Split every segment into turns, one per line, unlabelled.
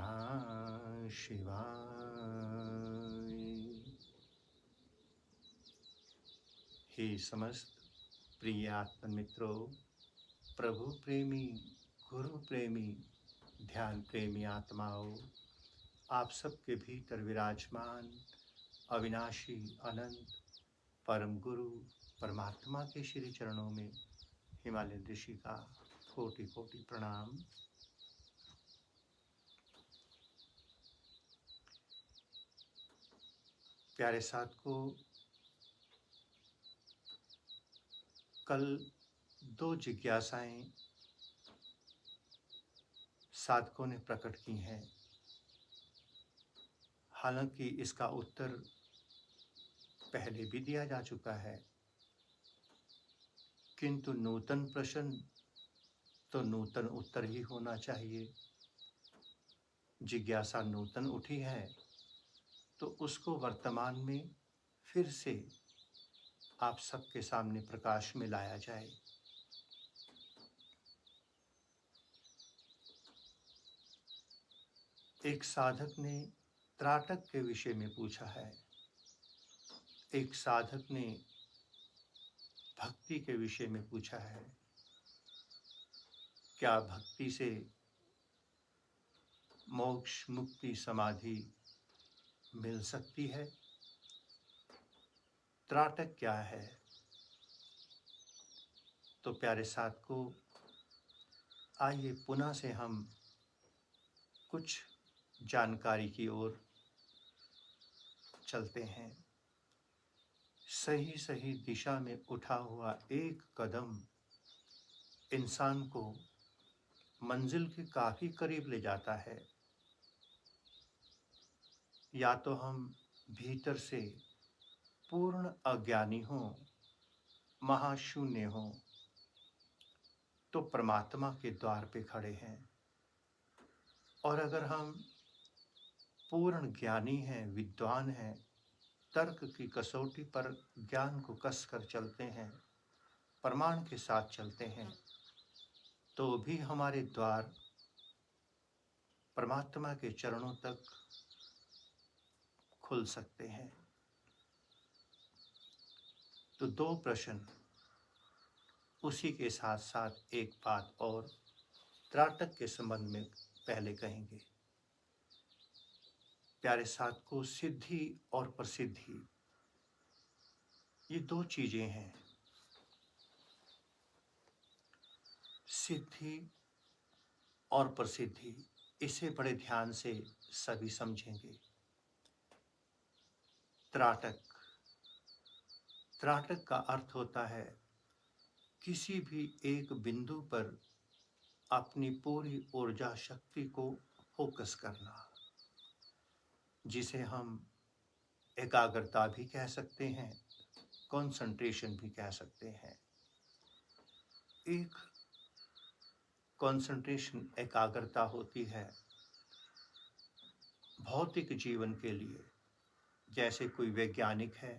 नमः शिवाय। हे समस्त प्रिय आत्म मित्रों, प्रभु प्रेमी, गुरु प्रेमी, ध्यान प्रेमी आत्माओं, आप सबके भीतर विराजमान अविनाशी अनंत परम गुरु परमात्मा के श्री चरणों में हिमालय ऋषि का कोटि कोटि प्रणाम। प्यारे साथ को कल दो जिज्ञासाएं साधकों ने प्रकट की हैं। हालांकि इसका उत्तर पहले भी दिया जा चुका है, किंतु नूतन प्रश्न तो नूतन उत्तर ही होना चाहिए। जिज्ञासा नूतन उठी है तो उसको वर्तमान में फिर से आप सबके सामने प्रकाश में लाया जाए। एक साधक ने त्राटक के विषय में पूछा है, एक साधक ने भक्ति के विषय में पूछा है। क्या भक्ति से मोक्ष मुक्ति समाधि मिल सकती है? त्राटक क्या है? तो प्यारे साथ को आइए पुनः से हम कुछ जानकारी की ओर चलते हैं। सही सही दिशा में उठा हुआ एक कदम इंसान को मंजिल के काफी करीब ले जाता है। या तो हम भीतर से पूर्ण अज्ञानी हों, महाशून्य हों, तो परमात्मा के द्वार पे खड़े हैं। और अगर हम पूर्ण ज्ञानी हैं, विद्वान हैं, तर्क की कसौटी पर ज्ञान को कस कर चलते हैं, प्रमाण के साथ चलते हैं, तो भी हमारे द्वार परमात्मा के चरणों तक खुल सकते हैं। तो दो प्रश्न, उसी के साथ साथ एक बात और त्राटक के संबंध में पहले कहेंगे। प्यारे साथ को सिद्धि और प्रसिद्धि, ये दो चीजें हैं। सिद्धि और प्रसिद्धि, इसे बड़े ध्यान से सभी समझेंगे। त्राटक, त्राटक का अर्थ होता है किसी भी एक बिंदु पर अपनी पूरी ऊर्जा शक्ति को फोकस करना, जिसे हम एकाग्रता भी कह सकते हैं, कंसंट्रेशन भी कह सकते हैं। एक कंसंट्रेशन, एकाग्रता होती है भौतिक जीवन के लिए। जैसे कोई वैज्ञानिक है,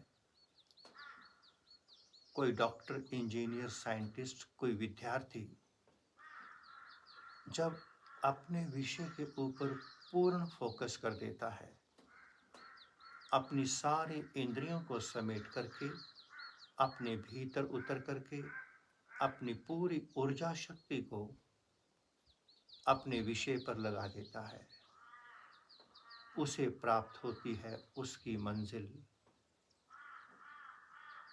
कोई डॉक्टर, इंजीनियर, साइंटिस्ट, कोई विद्यार्थी जब अपने विषय के ऊपर पूर्ण फोकस कर देता है, अपनी सारी इंद्रियों को समेट करके, अपने भीतर उतर करके, अपनी पूरी ऊर्जा शक्ति को अपने विषय पर लगा देता है, उसे प्राप्त होती है उसकी मंजिल।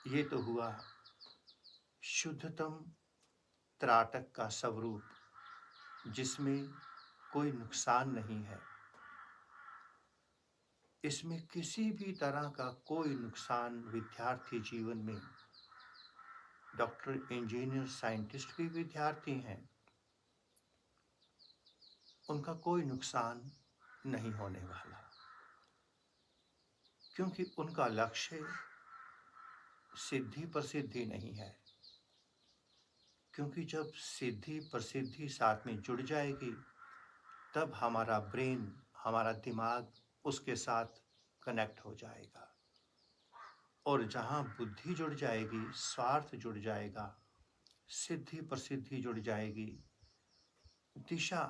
ये तो हुआ शुद्धतम त्राटक का स्वरूप, जिसमें कोई नुकसान नहीं है। इसमें किसी भी तरह का कोई नुकसान विद्यार्थी जीवन में, डॉक्टर, इंजीनियर, साइंटिस्ट भी विद्यार्थी हैं, उनका कोई नुकसान नहीं होने वाला, क्योंकि उनका लक्ष्य सिद्धि प्रसिद्धि नहीं है। क्योंकि जब सिद्धि प्रसिद्धि साथ में जुड़ जाएगी, तब हमारा ब्रेन, हमारा दिमाग उसके साथ कनेक्ट हो जाएगा। और जहाँ बुद्धि जुड़ जाएगी, स्वार्थ जुड़ जाएगा, सिद्धि प्रसिद्धि जुड़ जाएगी, दिशा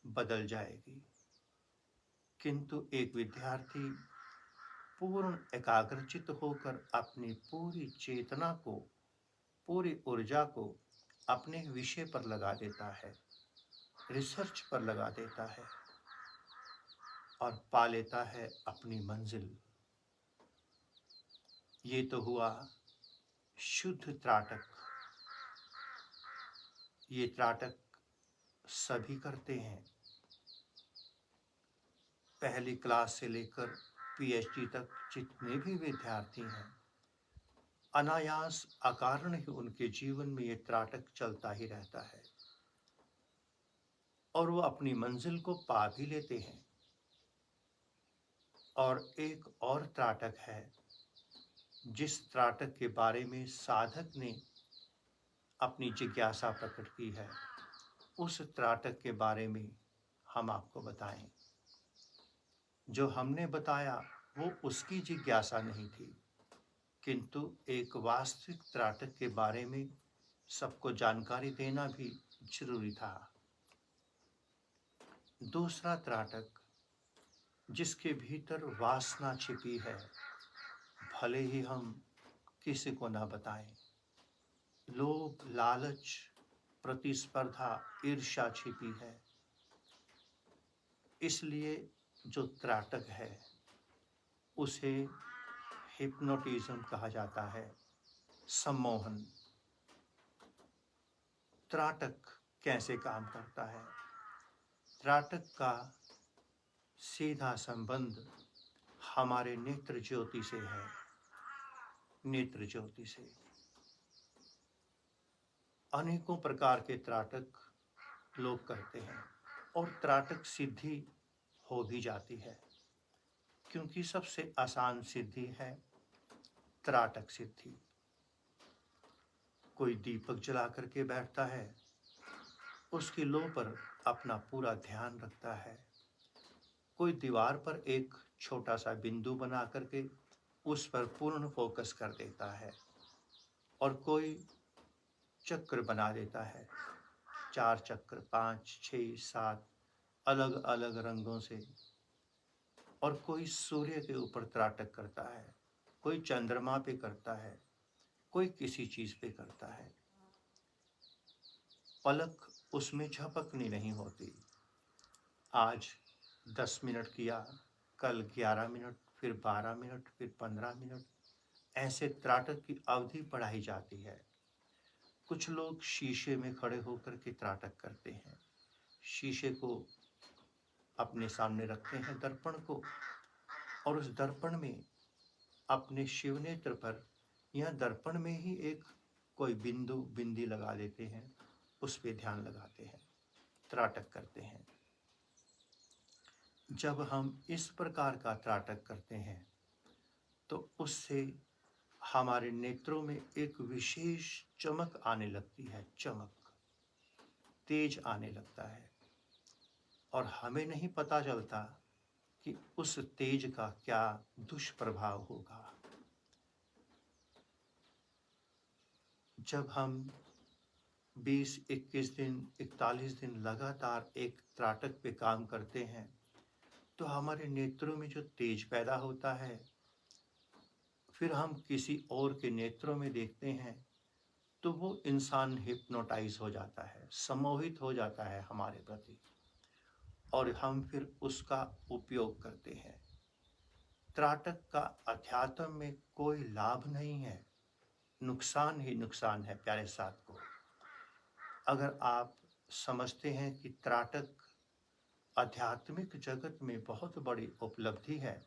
बदल जाएगी। किंतु एक विद्यार्थी पूर्ण एकाग्रचित होकर अपनी पूरी चेतना को, पूरी ऊर्जा को अपने विषय पर लगा देता है, रिसर्च पर लगा देता है और पा लेता है अपनी मंजिल। ये तो हुआ शुद्ध त्राटक। ये त्राटक सभी करते हैं। पहली क्लास से लेकर पीएचडी तक जितने भी विद्यार्थी हैं, अनायास अकारण ही उनके जीवन में ये त्राटक चलता ही रहता है और वो अपनी मंजिल को पा भी लेते हैं। और एक और त्राटक है, जिस त्राटक के बारे में साधक ने अपनी जिज्ञासा प्रकट की है, उस त्राटक के बारे में हम आपको बताएं। जो हमने बताया वो उसकी जिज्ञासा नहीं थी, किंतु एक वास्तविक त्राटक के बारे में सबको जानकारी देना भी जरूरी था। दूसरा त्राटक, जिसके भीतर वासना छिपी है, भले ही हम किसी को ना बताएं। लोभ, लालच, प्रतिस्पर्धा, ईर्ष्या छिपी है। इसलिए जो त्राटक है उसे हिप्नोटिज्म कहा जाता है, सम्मोहन। त्राटक कैसे काम करता है? त्राटक का सीधा संबंध हमारे नेत्र ज्योति से है। नेत्र ज्योति से अनेकों प्रकार के त्राटक लोग करते हैं और त्राटक सिद्धि हो भी जाती है, क्योंकि सबसे आसान सिद्धि है त्राटक सिद्धि। कोई दीपक जला करके बैठता है, उसकी लौ पर अपना पूरा ध्यान रखता है। कोई दीवार पर एक छोटा सा बिंदु बना करके उस पर पूर्ण फोकस कर देता है और कोई चक्र बना देता है, 4 चक्र, 5, 6, 7 अलग अलग रंगों से। और कोई सूर्य के ऊपर त्राटक करता है, कोई चंद्रमा पे करता है, कोई किसी चीज पे करता है। पलक उसमें झपकनी नहीं होती। आज 10 मिनट किया, कल 11 मिनट, फिर 12 मिनट, फिर 15 मिनट, ऐसे त्राटक की अवधि बढ़ाई जाती है। कुछ लोग शीशे में खड़े होकर के त्राटक करते हैं। शीशे को अपने सामने रखते हैं, दर्पण को, और उस दर्पण में अपने शिवनेत्र पर या दर्पण में ही एक कोई बिंदु बिंदी लगा देते हैं, उस पे ध्यान लगाते हैं, त्राटक करते हैं। जब हम इस प्रकार का त्राटक करते हैं तो उससे हमारे नेत्रों में एक विशेष चमक आने लगती है, चमक, तेज आने लगता है और हमें नहीं पता चलता कि उस तेज का क्या दुष्प्रभाव होगा। जब हम 20, 21 दिन, 41 दिन लगातार एक त्राटक पे काम करते हैं तो हमारे नेत्रों में जो तेज पैदा होता है, फिर हम किसी और के नेत्रों में देखते हैं तो वो इंसान हिप्नोटाइज हो जाता है, सम्मोहित हो जाता है हमारे प्रति, और हम फिर उसका उपयोग करते हैं। त्राटक का अध्यात्म में कोई लाभ नहीं है, नुकसान ही नुकसान है प्यारे साथ को। अगर आप समझते हैं कि त्राटक आध्यात्मिक जगत में बहुत बड़ी उपलब्धि है,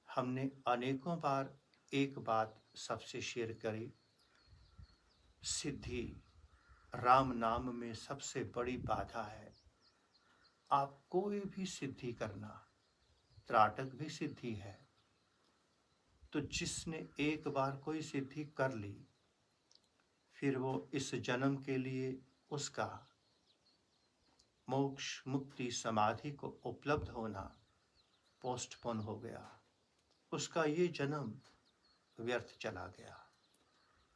हमने अनेकों बार एक बात सबसे शेयर करी, सिद्धि राम नाम में सबसे बड़ी बाधा है। आप कोई भी सिद्धि करना, त्राटक भी सिद्धि है। तो जिसने एक बार कोई सिद्धि कर ली, फिर वो इस जन्म के लिए उसका मोक्ष, मुक्ति, समाधि को उपलब्ध होना पोस्टपोन हो गया। उसका ये जन्म व्यर्थ चला गया।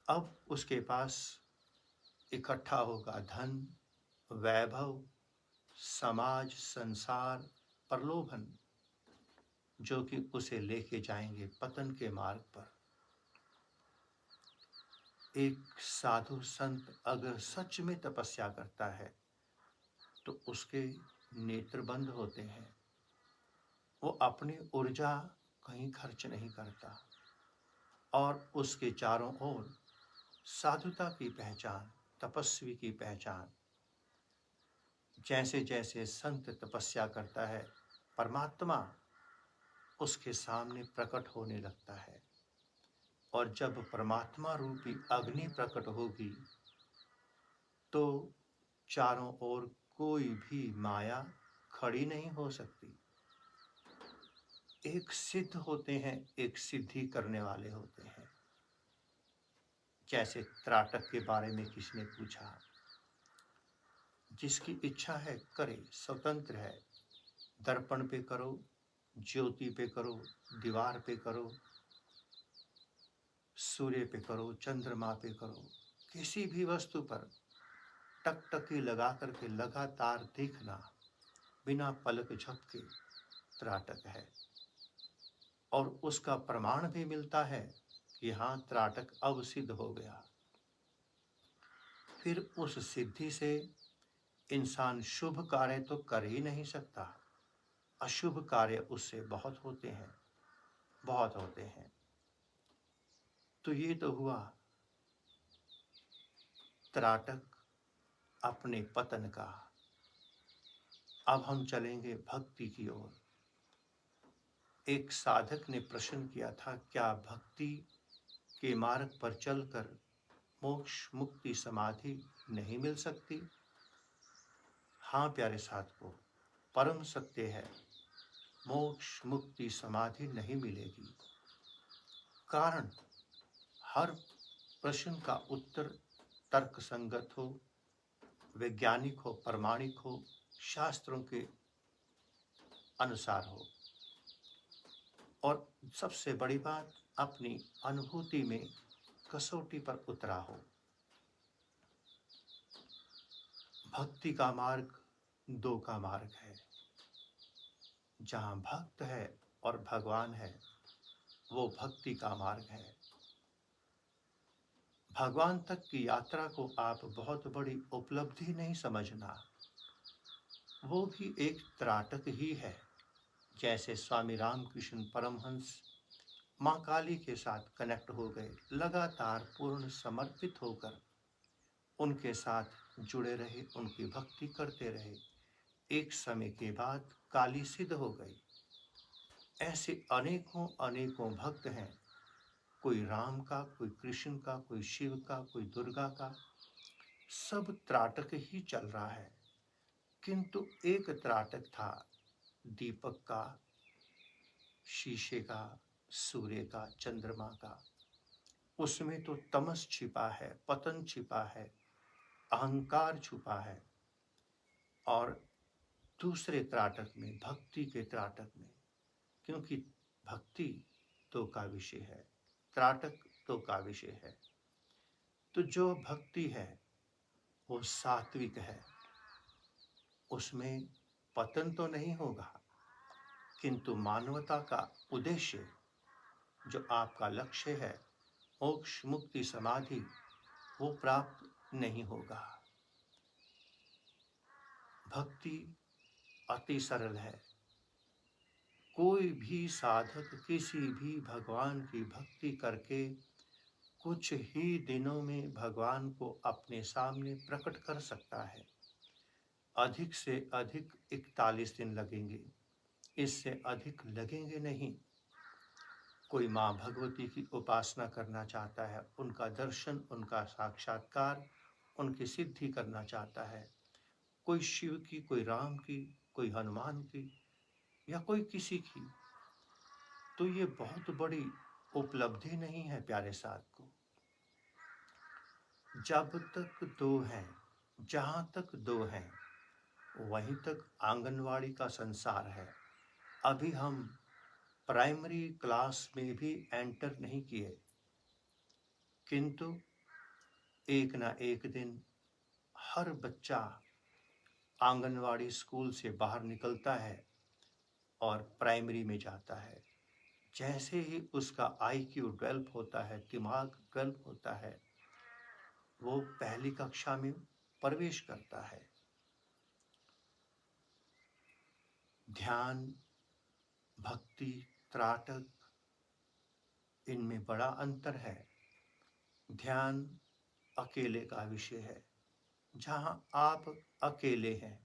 अब उसके पास इकट्ठा होगा धन, वैभव, समाज, संसार, प्रलोभन जो कि उसे लेके जाएंगे पतन के मार्ग पर। एक साधु संत अगर सच में तपस्या करता है तो उसके नेत्र बंद होते हैं। वो अपनी ऊर्जा कहीं खर्च नहीं करता और उसके चारों ओर साधुता की पहचान, तपस्वी की पहचान। जैसे जैसे संत तपस्या करता है, परमात्मा उसके सामने प्रकट होने लगता है। और जब परमात्मा रूपी अग्नि प्रकट होगी तो चारों ओर कोई भी माया खड़ी नहीं हो सकती। एक सिद्ध होते हैं, एक सिद्धि करने वाले होते हैं। जैसे त्राटक के बारे में किसने पूछा, जिसकी इच्छा है करे, स्वतंत्र है। दर्पण पे करो, ज्योति पे करो, दीवार पे करो, सूर्य पे करो, चंद्रमा पे करो, किसी भी वस्तु पर टकटकी लगा करके लगातार देखना बिना पलक झपके त्राटक है। और उसका प्रमाण भी मिलता है कि हाँ, त्राटक अब सिद्ध हो गया। फिर उस सिद्धि से इंसान शुभ कार्य तो कर ही नहीं सकता, अशुभ कार्य उससे बहुत होते हैं, बहुत होते हैं। तो ये तो हुआ त्राटक अपने पतन का। अब हम चलेंगे भक्ति की ओर। एक साधक ने प्रश्न किया था, क्या भक्ति के मार्ग पर चलकर मोक्ष, मुक्ति, समाधि नहीं मिल सकती? हाँ प्यारे साधकों, परम सत्य है, मोक्ष, मुक्ति, समाधि नहीं मिलेगी। कारण हर प्रश्न का उत्तर तर्क संगत हो, वैज्ञानिक हो, प्रमाणिक हो, शास्त्रों के अनुसार हो, और सबसे बड़ी बात अपनी अनुभूति में कसौटी पर उतरा हो। भक्ति का मार्ग दो का मार्ग है। जहाँ भक्त है और भगवान है, वो भक्ति का मार्ग है। भगवान तक की यात्रा को आप बहुत बड़ी उपलब्धि नहीं समझना, वो भी एक त्राटक ही है। जैसे स्वामी रामकृष्ण परमहंस माँ काली के साथ कनेक्ट हो गए, लगातार पूर्ण समर्पित होकर उनके साथ जुड़े रहे, उनकी भक्ति करते रहे। एक समय के बाद काली सिद्ध हो गई। ऐसे अनेकों अनेकों भक्त हैं, कोई राम का, कोई कृष्ण का, कोई शिव का, कोई दुर्गा का, सब त्राटक ही चल रहा है। किंतु एक त्राटक था दीपक का, शीशे का, सूर्य का, चंद्रमा का। उसमें तो तमस छिपा है, पतन छिपा है, अहंकार छुपा है। और दूसरे त्राटक में, भक्ति के त्राटक में, क्योंकि भक्ति तो का विषय है, त्राटक तो का विषय है, तो जो भक्ति है वो सात्विक है। उसमें पतन तो नहीं होगा, किंतु मानवता का उद्देश्य, जो आपका लक्ष्य है, मोक्ष, मुक्ति, समाधि, वो प्राप्त नहीं होगा। भक्ति अति सरल है। कोई भी साधक किसी भी भगवान की भक्ति करके कुछ ही दिनों में भगवान को अपने सामने प्रकट कर सकता है। अधिक से अधिक 41 दिन लगेंगे, इससे अधिक लगेंगे नहीं। कोई माँ भगवती की उपासना करना चाहता है, उनका दर्शन, उनका साक्षात्कार, उनकी सिद्धि करना चाहता है, कोई शिव की, कोई राम की, कोई हनुमान की, या कोई किसी की, तो ये बहुत बड़ी उपलब्धि नहीं है प्यारे साथ को। जब तक दो हैं, जहाँ तक दो हैं, वहीं तक आंगनवाड़ी का संसार है। अभी हम प्राइमरी क्लास में भी एंटर नहीं किए, किंतु एक ना एक दिन हर बच्चा आंगनवाड़ी स्कूल से बाहर निकलता है और प्राइमरी में जाता है, जैसे ही उसका आईक्यू डेवलप होता है, दिमाग डेवलप होता है, वो पहली कक्षा में प्रवेश करता है। ध्यान, भक्ति, त्राटक, इनमें बड़ा अंतर है। ध्यान अकेले का विषय है, जहां आप अकेले हैं।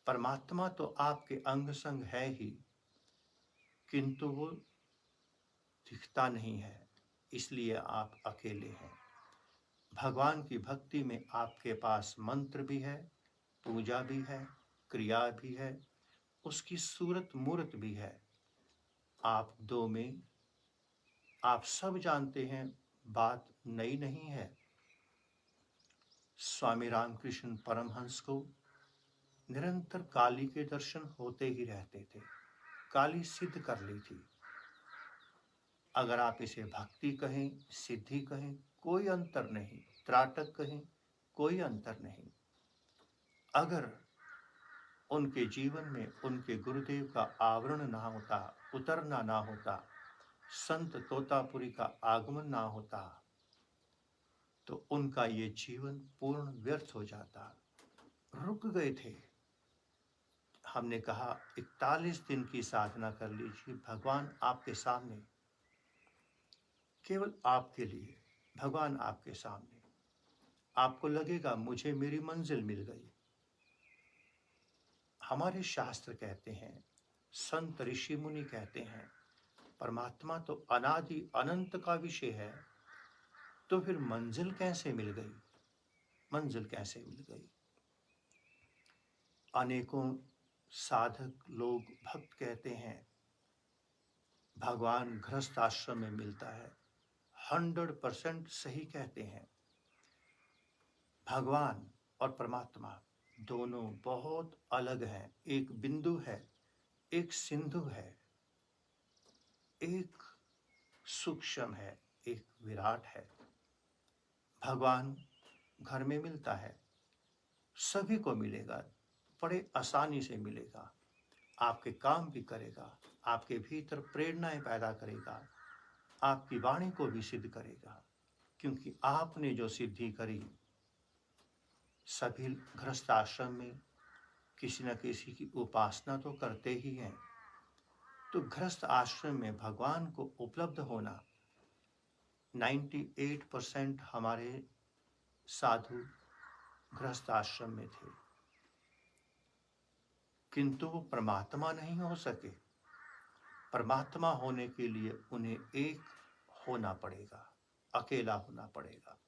परमात्मा तो आपके अंग संग है ही, किंतु वो दिखता नहीं है, इसलिए आप अकेले हैं। भगवान की भक्ति में आपके पास मंत्र भी है, पूजा भी है, क्रिया भी है, उसकी सूरत मूर्त भी है। आप दो में आप सब जानते हैं, बात नई नहीं है। स्वामी रामकृष्ण परमहंस को निरंतर काली के दर्शन होते ही रहते थे। काली सिद्ध कर ली थी। अगर आप इसे भक्ति कहें, सिद्धि कहें, कोई अंतर नहीं। त्राटक कहें, कोई अंतर नहीं। अगर उनके जीवन में उनके गुरुदेव का आवरण ना होता, उतरना ना होता, संत तोतापुरी का आगमन ना होता, तो उनका ये जीवन पूर्ण व्यर्थ हो जाता। रुक गए थे। हमने कहा 41 दिन की साधना कर लीजिए, भगवान आपके सामने, केवल आपके लिए, भगवान आपके सामने। आपको लगेगा मुझे मेरी मंजिल मिल गई। हमारे शास्त्र कहते हैं, संत ऋषि मुनि कहते हैं, परमात्मा तो अनादि अनंत का विषय है, तो फिर मंजिल कैसे मिल गई? मंजिल कैसे मिल गई? अनेकों साधक लोग, भक्त कहते हैं भगवान गृहस्थ आश्रम में मिलता है। 100% सही कहते हैं। भगवान और परमात्मा दोनों बहुत अलग हैं। एक बिंदु है, एक सिंधु है, एक सूक्ष्म है, एक विराट है। भगवान घर में मिलता है, सभी को मिलेगा, बड़े आसानी से मिलेगा, आपके काम भी करेगा, आपके भीतर प्रेरणाएं पैदा करेगा, आपकी वाणी को भी सिद्ध करेगा, क्योंकि आपने जो सिद्धि करी, सभी गृहस्थ आश्रम में किसी न किसी की उपासना तो करते ही हैं। तो गृहस्थ आश्रम में भगवान को उपलब्ध होना, 98% हमारे साधु गृहस्थ आश्रम में थे, किंतु वो परमात्मा नहीं हो सके। परमात्मा होने के लिए उन्हें एक होना पड़ेगा, अकेला होना पड़ेगा।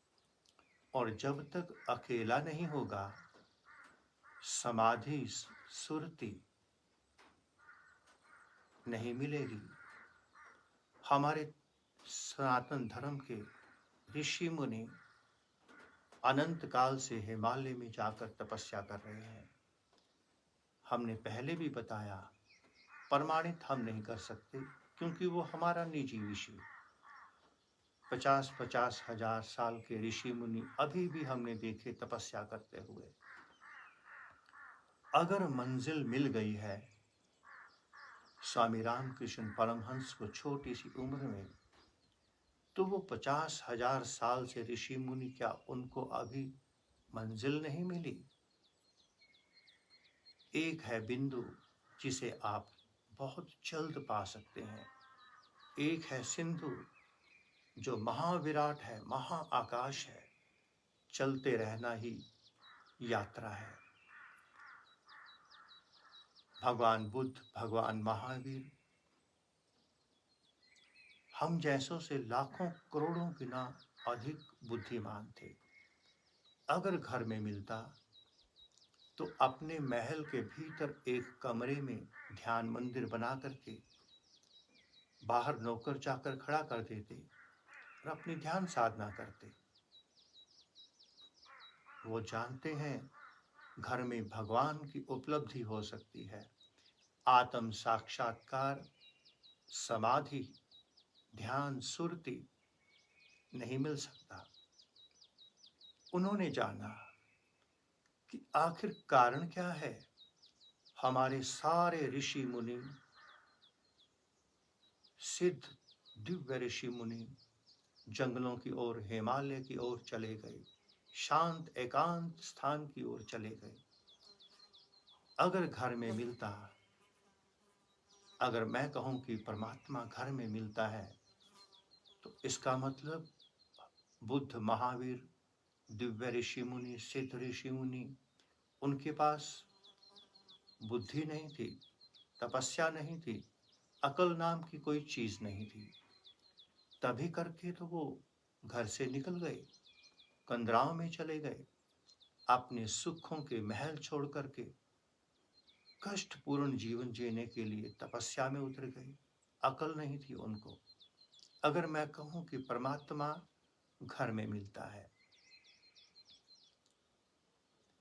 और जब तक अकेला नहीं होगा, समाधि सुरति नहीं मिलेगी। हमारे सनातन धर्म के ऋषि मुनि अनंत काल से हिमालय में जाकर तपस्या कर रहे हैं। हमने पहले भी बताया, प्रमाणित हम नहीं कर सकते, क्योंकि वो हमारा निजी विषय। 50-50 हजार साल के ऋषि मुनि अभी भी हमने देखे तपस्या करते हुए। अगर मंजिल मिल गई है स्वामी रामकृष्ण परमहंस को छोटी सी उम्र में, तो वो 50,000 साल से ऋषि मुनि, क्या उनको अभी मंजिल नहीं मिली? एक है बिंदु जिसे आप बहुत जल्द पा सकते हैं। एक है सिंधु जो महाविराट है, महाआकाश है। चलते रहना ही यात्रा है। भगवान बुद्ध, भगवान महावीर हम जैसों से लाखों करोड़ों गुना अधिक बुद्धिमान थे। अगर घर में मिलता तो अपने महल के भीतर एक कमरे में ध्यान मंदिर बना करके बाहर नौकर चाकर खड़ा कर देते और अपनी ध्यान साधना करते। वो जानते हैं घर में भगवान की उपलब्धि हो सकती है। आत्म साक्षात्कार, समाधि, ध्यान, सुरति नहीं मिल सकता। उन्होंने जाना कि आखिर कारण क्या है। हमारे सारे ऋषि मुनि, सिद्ध दिव्य ऋषि मुनि जंगलों की ओर, हिमालय की ओर चले गए, शांत एकांत स्थान की ओर चले गए। अगर घर में मिलता, अगर मैं कहूं कि परमात्मा घर में मिलता है, तो इसका मतलब बुद्ध, महावीर, दिव्य ऋषि मुनि, सिद्ध ऋषि मुनि, उनके पास बुद्धि नहीं थी, तपस्या नहीं थी, अकल नाम की कोई चीज नहीं थी। तभी करके तो वो घर से निकल गए, कंदराओं में चले गए, अपने सुखों के महल छोड़ करके कष्टपूर्ण जीवन जीने के लिए तपस्या में उतर गए। अकल नहीं थी उनको। अगर मैं कहूं कि परमात्मा घर में मिलता है,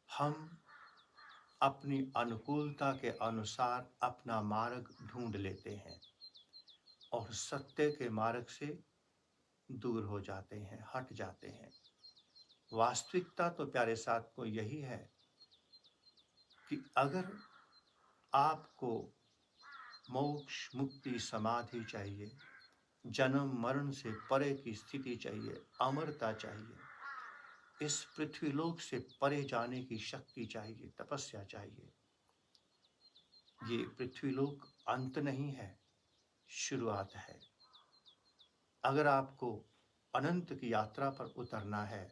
हम अपनी अनुकूलता के अनुसार अपना मार्ग ढूंढ लेते हैं और सत्य के मार्ग से दूर हो जाते हैं, हट जाते हैं। वास्तविकता तो प्यारे साथ को यही है कि अगर आपको मोक्ष, मुक्ति, समाधि चाहिए, जन्म मरण से परे की स्थिति चाहिए, अमरता चाहिए, इस पृथ्वीलोक से परे जाने की शक्ति चाहिए, तपस्या चाहिए, ये पृथ्वीलोक अंत नहीं है, शुरुआत है। अगर आपको अनंत की यात्रा पर उतरना है,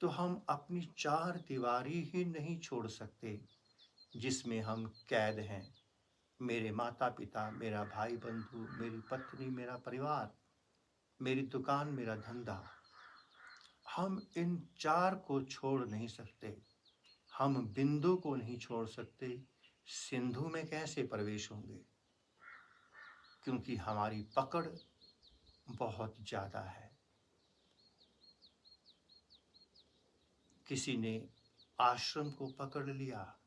तो हम अपनी चार दीवारी ही नहीं छोड़ सकते जिसमें हम कैद हैं। मेरे माता पिता, मेरा भाई बंधु, मेरी पत्नी, मेरा परिवार, मेरी दुकान, मेरा धंधा, हम इन चार को छोड़ नहीं सकते। हम बिंदु को नहीं छोड़ सकते, सिंधु में कैसे प्रवेश होंगे? क्योंकि हमारी पकड़ बहुत ज्यादा है। किसी ने आश्रम को पकड़ लिया,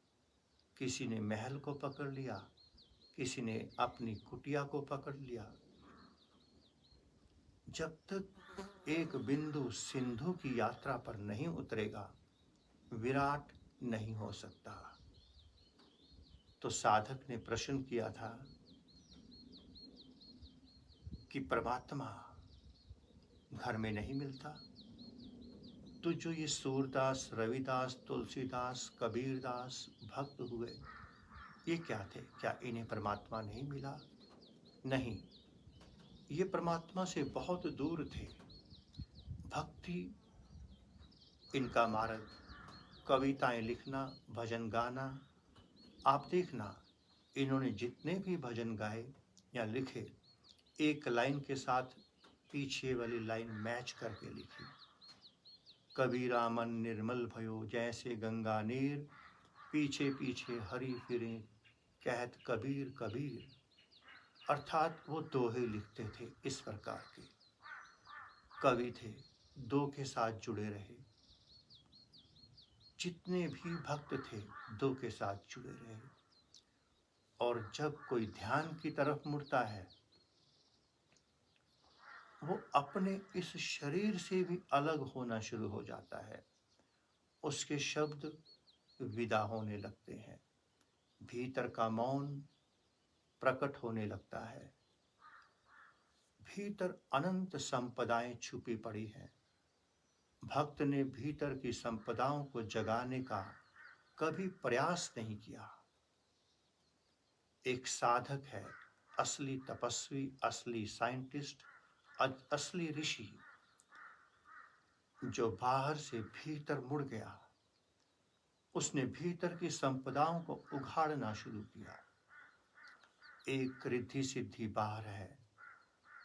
किसी ने महल को पकड़ लिया, किसी ने अपनी कुटिया को पकड़ लिया। जब तक एक बिंदु सिंधु की यात्रा पर नहीं उतरेगा, विराट नहीं हो सकता। तो साधक ने प्रश्न किया था कि परमात्मा घर में नहीं मिलता, तो जो ये सूरदास, रविदास, तुलसीदास, कबीरदास भक्त हुए, ये क्या थे? क्या इन्हें परमात्मा नहीं मिला? नहीं, ये परमात्मा से बहुत दूर थे। भक्ति इनका मार्ग, कविताएं लिखना, भजन गाना। आप देखना, इन्होंने जितने भी भजन गाए या लिखे, एक लाइन के साथ पीछे वाली लाइन मैच करके लिखी। कबीरा मन निर्मल भयो जैसे गंगा नीर, पीछे पीछे हरि फिरे कहत कबीर कबीर। अर्थात वो दोहे लिखते थे, इस प्रकार के कवि थे, दो के साथ जुड़े रहे। जितने भी भक्त थे, दो के साथ जुड़े रहे। और जब कोई ध्यान की तरफ मुड़ता है, वो अपने इस शरीर से भी अलग होना शुरू हो जाता है। उसके शब्द विदा होने लगते हैं, भीतर का मौन प्रकट होने लगता है। भीतर अनंत संपदाएं छुपी पड़ी हैं। भक्त ने भीतर की संपदाओं को जगाने का कभी प्रयास नहीं किया। एक साधक है, असली तपस्वी, असली साइंटिस्ट, असली ऋषि, जो बाहर से भीतर मुड़ गया। उसने भीतर की संपदाओं को उघाड़ना शुरू किया। एक रिद्धि सिद्धि बाहर है,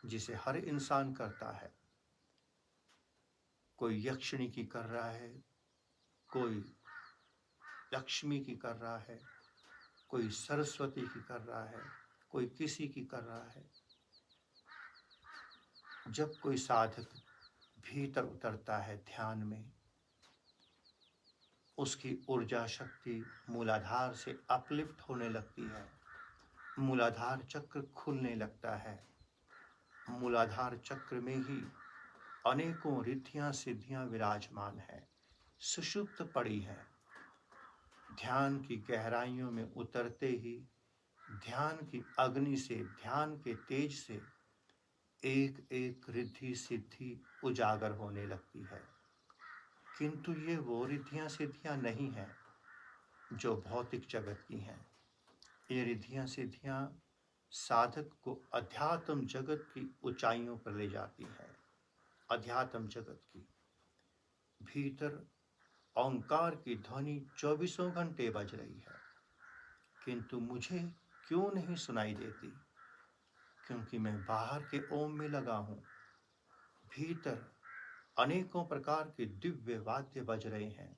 जिसे हर इंसान करता है। कोई यक्षिणी की कर रहा है, कोई लक्ष्मी की कर रहा है, कोई सरस्वती की कर रहा है, कोई किसी की कर रहा है। जब कोई साधक भीतर उतरता है ध्यान में, उसकी ऊर्जा शक्ति मूलाधार से अपलिफ्ट होने लगती है। मूलाधार चक्र खुलने लगता है। मूलाधार चक्र में ही अनेकों रिद्धियां सिद्धियां विराजमान है, सुषुप्त पड़ी है। ध्यान की गहराइयों में उतरते ही ध्यान की अग्नि से, ध्यान के तेज से एक एक रिद्धि सिद्धि उजागर होने लगती है। किंतु ये वो रिद्धियां सिद्धियां नहीं है जो भौतिक जगत की हैं। ये रिद्धियां सिद्धियां साधक को अध्यात्म जगत की ऊंचाइयों पर ले जाती है। अध्यात्म जगत की भीतर ओंकार की ध्वनि 24 घंटे बज रही है, किंतु मुझे क्यों नहीं सुनाई देती? क्योंकि मैं बाहर के ओम में लगा हूं। भीतर अनेकों प्रकार के दिव्य वाद्य बज रहे हैं।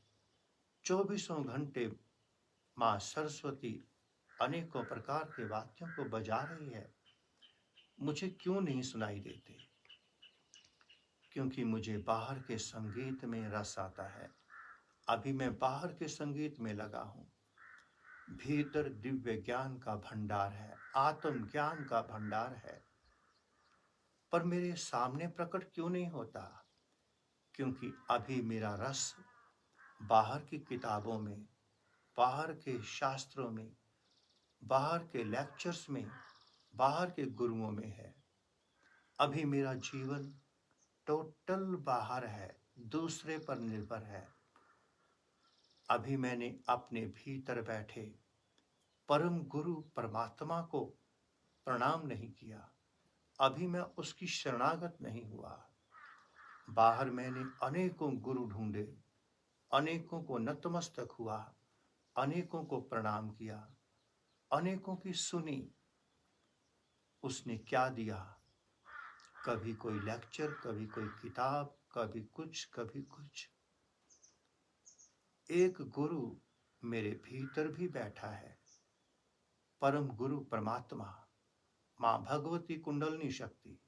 24 घंटे मां सरस्वती अनेकों प्रकार के वाद्यों को बजा रही है। मुझे क्यों नहीं सुनाई देते? क्योंकि मुझे बाहर के संगीत में रस आता है। अभी मैं बाहर के संगीत में लगा हूं। भीतर दिव्य ज्ञान का भंडार है, आत्म ज्ञान का भंडार है, पर मेरे सामने प्रकट क्यों नहीं होता? क्योंकि अभी मेरा रस बाहर की किताबों में, बाहर के शास्त्रों में, बाहर के लेक्चर्स में, बाहर के गुरुओं में है। अभी मेरा जीवन टोटल बाहर है, दूसरे पर निर्भर है। अभी मैंने अपने भीतर बैठे परम गुरु परमात्मा को प्रणाम नहीं किया। अभी मैं उसकी शरणागत नहीं हुआ। बाहर मैंने अनेकों गुरु ढूंढे, अनेकों को नतमस्तक हुआ, अनेकों को प्रणाम किया, अनेकों की सुनी। उसने क्या दिया? कभी कोई लेक्चर, कभी कोई किताब, कभी कुछ, कभी कुछ। एक गुरु मेरे भीतर भी बैठा है, परम गुरु परमात्मा, मां भगवती कुंडलनी शक्ति।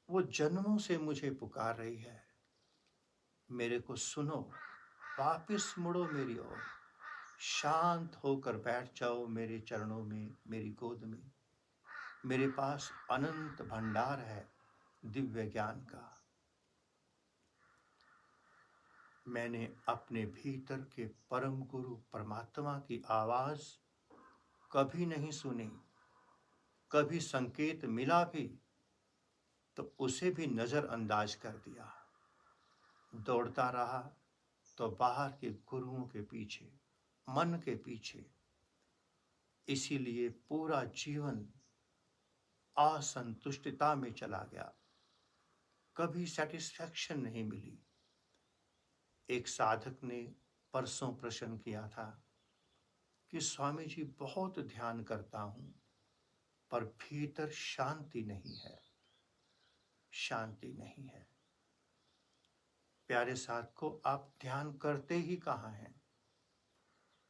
वो जन्मों से मुझे पुकार रही है, मेरे को सुनो, वापिस मुड़ो मेरी ओर, शांत होकर बैठ जाओ मेरे चरणों में, मेरी गोद में। मेरे पास अनंत भंडार है दिव्य ज्ञान का। मैंने अपने भीतर के परम गुरु परमात्मा की आवाज कभी नहीं सुनी। कभी संकेत मिला भी तो उसे भी नजरअंदाज कर दिया। दौड़ता रहा तो बाहर के गुरुओं के पीछे, मन के पीछे। इसीलिए पूरा जीवन असंतुष्टता में चला गया। कभी सेटिस्फैक्शन नहीं मिली। एक साधक ने परसों प्रश्न किया था कि स्वामी जी, बहुत ध्यान करता हूं पर भीतर शांति नहीं है, शांति नहीं है। प्यारे साधकों, आप ध्यान करते ही कहाँ हैं?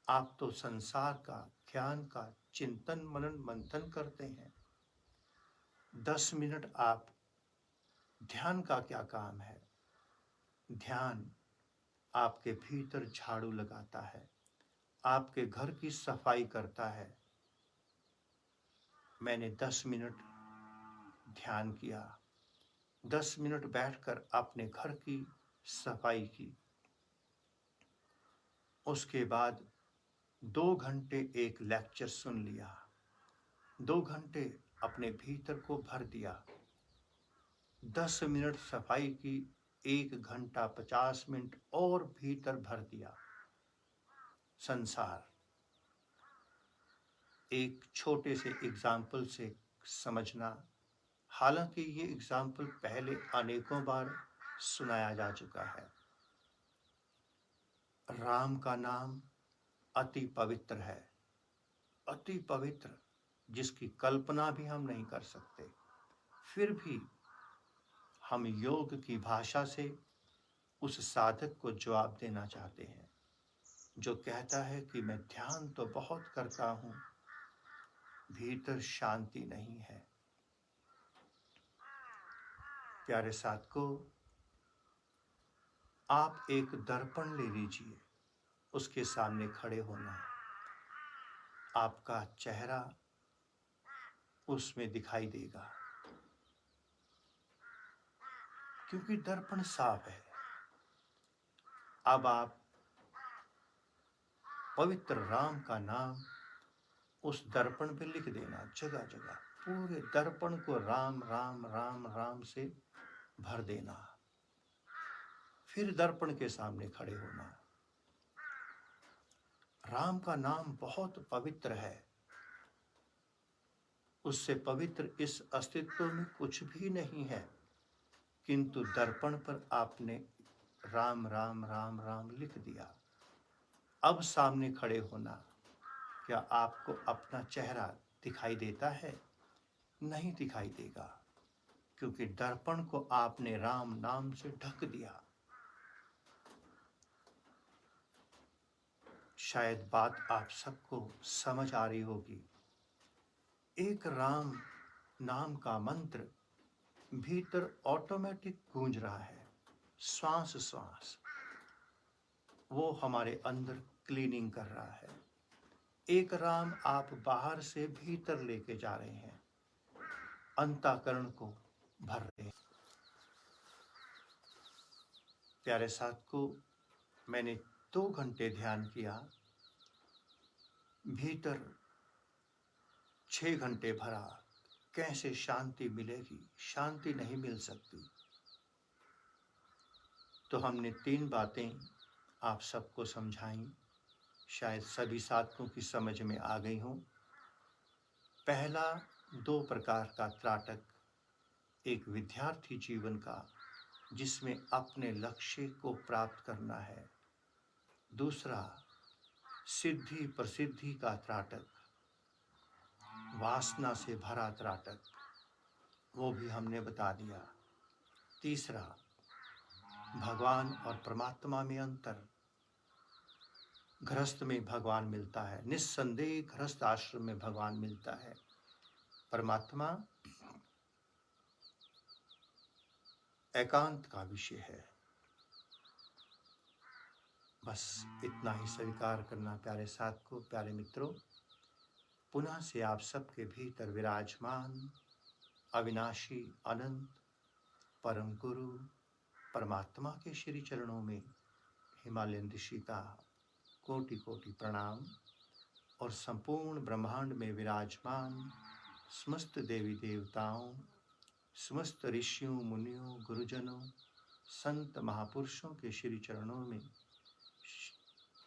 आप तो संसार का, ज्ञान का चिंतन मनन मंथन करते हैं। 10 मिनट आप ध्यान का क्या काम है? ध्यान आपके भीतर झाड़ू लगाता है, आपके घर की सफाई करता है। मैंने 10 मिनट ध्यान किया, 10 मिनट बैठकर अपने घर की सफाई की। उसके बाद 2 घंटे एक लेक्चर सुन लिया, 2 घंटे अपने भीतर को भर दिया। 10 मिनट सफाई की, 1 घंटा 50 मिनट और भीतर भर दिया। संसार एक छोटे से एग्जाम्पल से समझना, हालांकि ये एग्जाम्पल पहले अनेकों बार सुनाया जा चुका है। राम का नाम अति पवित्र है, अति पवित्र, जिसकी कल्पना भी हम नहीं कर सकते। फिर भी हम योग की भाषा से उस साधक को जवाब देना चाहते हैं जो कहता है कि मैं ध्यान तो बहुत करता हूं, भीतर शांति नहीं है। प्यारे साधकों, आप एक दर्पण ले लीजिए, उसके सामने खड़े होना। आपका चेहरा उसमें दिखाई देगा, क्योंकि दर्पण साफ है। अब आप पवित्र राम का नाम उस दर्पण पे लिख देना, जगह जगह पूरे दर्पण को राम राम राम राम से भर देना। फिर दर्पण के सामने खड़े होना। राम का नाम बहुत पवित्र है, उससे पवित्र इस अस्तित्व में कुछ भी नहीं है, किंतु दर्पण पर आपने राम राम राम राम लिख दिया। अब सामने खड़े होना। क्या आपको अपना चेहरा दिखाई देता है? नहीं दिखाई देगा, क्योंकि दर्पण को आपने राम नाम से ढक दिया। शायद बात आप सबको समझ आ रही होगी। एक राम नाम का मंत्र भीतर ऑटोमेटिक गूंज रहा है, श्वास श्वास वो हमारे अंदर क्लीनिंग कर रहा है। एक राम आप बाहर से भीतर लेके जा रहे हैं, अंतःकरण को भर रहे हैं। प्यारे साथ को मैंने 2 घंटे ध्यान किया, भीतर 6 घंटे भरा। कैसे शांति मिलेगी? शांति नहीं मिल सकती। तो हमने 3 बातें आप सबको समझाई, शायद सभी साथियों की समझ में आ गई हों। पहला, 2 प्रकार का त्राटक, एक विद्यार्थी जीवन का जिसमें अपने लक्ष्य को प्राप्त करना है। दूसरा, सिद्धि प्रसिद्धि का त्राटक, वासना से भरा त्राटक, वो भी हमने बता दिया। तीसरा, भगवान और परमात्मा में अंतर। गृहस्थ में भगवान मिलता है, निस्संदेह गृहस्थ आश्रम में भगवान मिलता है। परमात्मा एकांत का विषय है। बस इतना ही स्वीकार करना प्यारे साथ को। प्यारे मित्रों, पुनः से आप सबके भीतर विराजमान अविनाशी अनंत परम गुरु परमात्मा के श्री चरणों में हिमालयन ऋषि का कोटि कोटि प्रणाम, और संपूर्ण ब्रह्मांड में विराजमान समस्त देवी देवताओं, समस्त ऋषियों मुनियों गुरुजनों संत महापुरुषों के श्री चरणों में,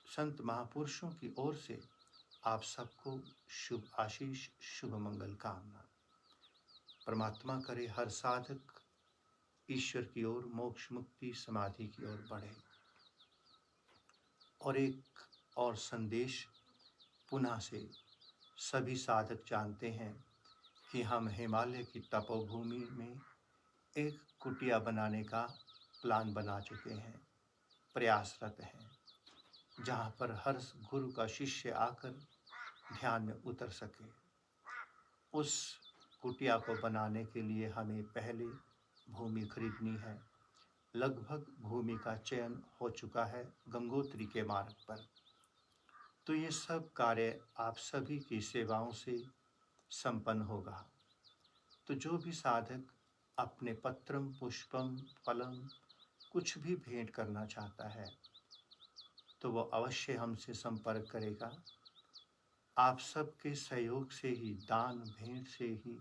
संत महापुरुषों की ओर से आप सबको शुभ आशीष, शुभ मंगल कामना। परमात्मा करे हर साधक ईश्वर की ओर, मोक्ष मुक्ति समाधि की ओर बढ़े। और एक और संदेश पुनः से, सभी साधक जानते हैं कि हम हिमालय की तपोभूमि में एक कुटिया बनाने का प्लान बना चुके हैं, प्रयासरत हैं, जहाँ पर हर गुरु का शिष्य आकर ध्यान में उतर सके। उस कुटिया को बनाने के लिए हमें पहले भूमि खरीदनी है। लगभग भूमि का चयन हो चुका है गंगोत्री के मार्ग पर। तो ये सब कार्य आप सभी की सेवाओं से संपन्न होगा। तो जो भी साधक अपने पत्रम पुष्पम फलम कुछ भी भेंट करना चाहता है, तो वो अवश्य हमसे संपर्क करेगा। आप सबके सहयोग से ही, दान भेंट से ही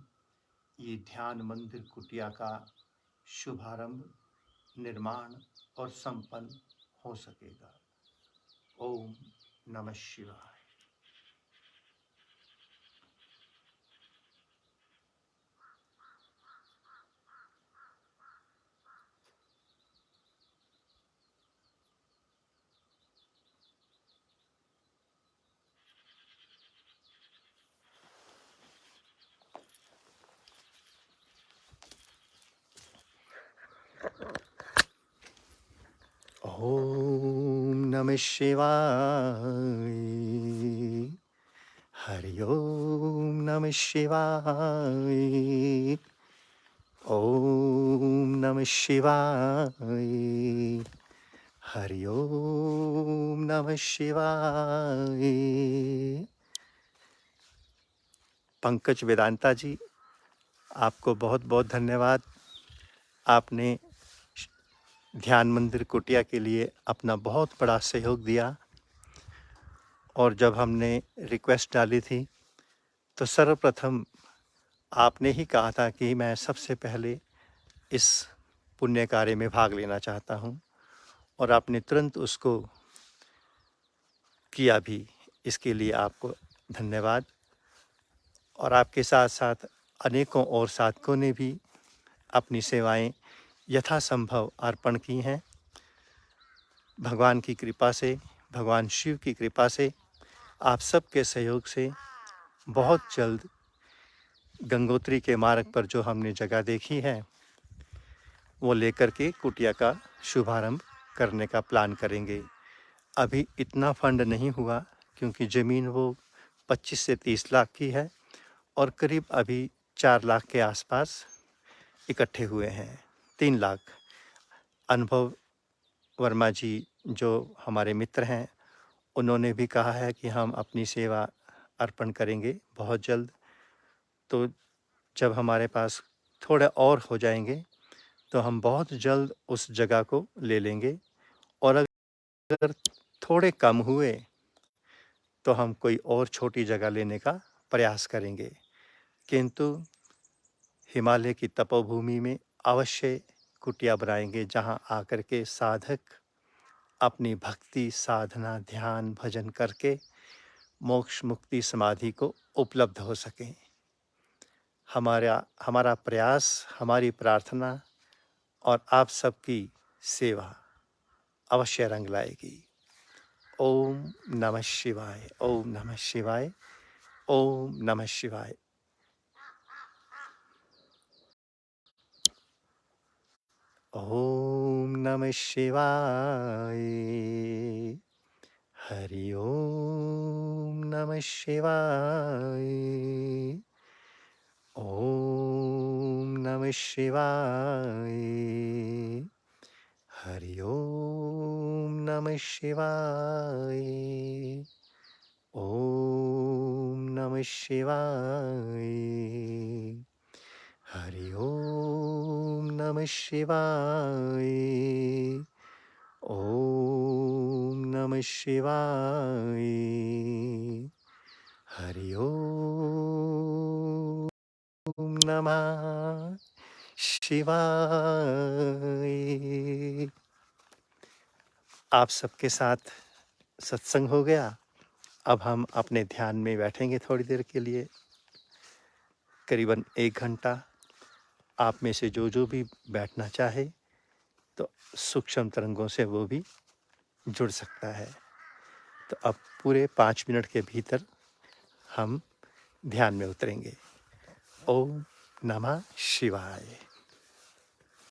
ये ध्यान मंदिर कुटिया का शुभारंभ, निर्माण और संपन्न हो सकेगा। ओम नमः शिवाय। ओम नमः शिवाय। हरि ओम नमः शिवाय। ओम नमः शिवाय। हरि ओम नमः शिवाय। पंकज वेदांता जी, आपको बहुत बहुत धन्यवाद। आपने ध्यान मंदिर कुटिया के लिए अपना बहुत बड़ा सहयोग दिया, और जब हमने रिक्वेस्ट डाली थी तो सर्वप्रथम आपने ही कहा था कि मैं सबसे पहले इस पुण्य कार्य में भाग लेना चाहता हूँ, और आपने तुरंत उसको किया भी। इसके लिए आपको धन्यवाद। और आपके साथ-साथ अनेकों और साधकों ने भी अपनी सेवाएं यथासंभव अर्पण की हैं। भगवान की कृपा से, भगवान शिव की कृपा से, आप सबके सहयोग से बहुत जल्द गंगोत्री के मार्ग पर जो हमने जगह देखी है, वो लेकर के कुटिया का शुभारंभ करने का प्लान करेंगे। अभी इतना फंड नहीं हुआ क्योंकि ज़मीन वो 25 से 30 लाख की है और करीब अभी 4 लाख के आसपास इकट्ठे हुए हैं। 3 लाख। अनुभव वर्मा जी जो हमारे मित्र हैं, उन्होंने भी कहा है कि हम अपनी सेवा अर्पण करेंगे बहुत जल्द। तो जब हमारे पास थोड़े और हो जाएंगे तो हम बहुत जल्द उस जगह को ले लेंगे, और अगर थोड़े कम हुए तो हम कोई और छोटी जगह लेने का प्रयास करेंगे। किंतु हिमालय की तपोभूमि में अवश्य कुटिया बनाएंगे जहां आकर के साधक अपनी भक्ति, साधना, ध्यान, भजन करके मोक्ष, मुक्ति, समाधि को उपलब्ध हो सकें। हमारा प्रयास, हमारी प्रार्थना और आप सबकी सेवा अवश्य रंग लाएगी। ओम नमः शिवाय, ओम नमः शिवाय, ओम नमः शिवाय। ओम नमः शिवाय। हरि ओम नमः शिवाय। ओम नमः शिवाय। हरि ओम नमः शिवाय। ओम नमः शिवाय। हरि ओम नमः शिवाय। ओम नमः शिवाय। हरि ओम नमः शिवाय। आप सबके साथ सत्संग हो गया। अब हम अपने ध्यान में बैठेंगे थोड़ी देर के लिए, करीबन 1 घंटा। आप में से जो भी बैठना चाहे तो सूक्ष्म तरंगों से वो भी जुड़ सकता है। तो अब पूरे 5 मिनट के भीतर हम ध्यान में उतरेंगे। ओम नमः शिवाय।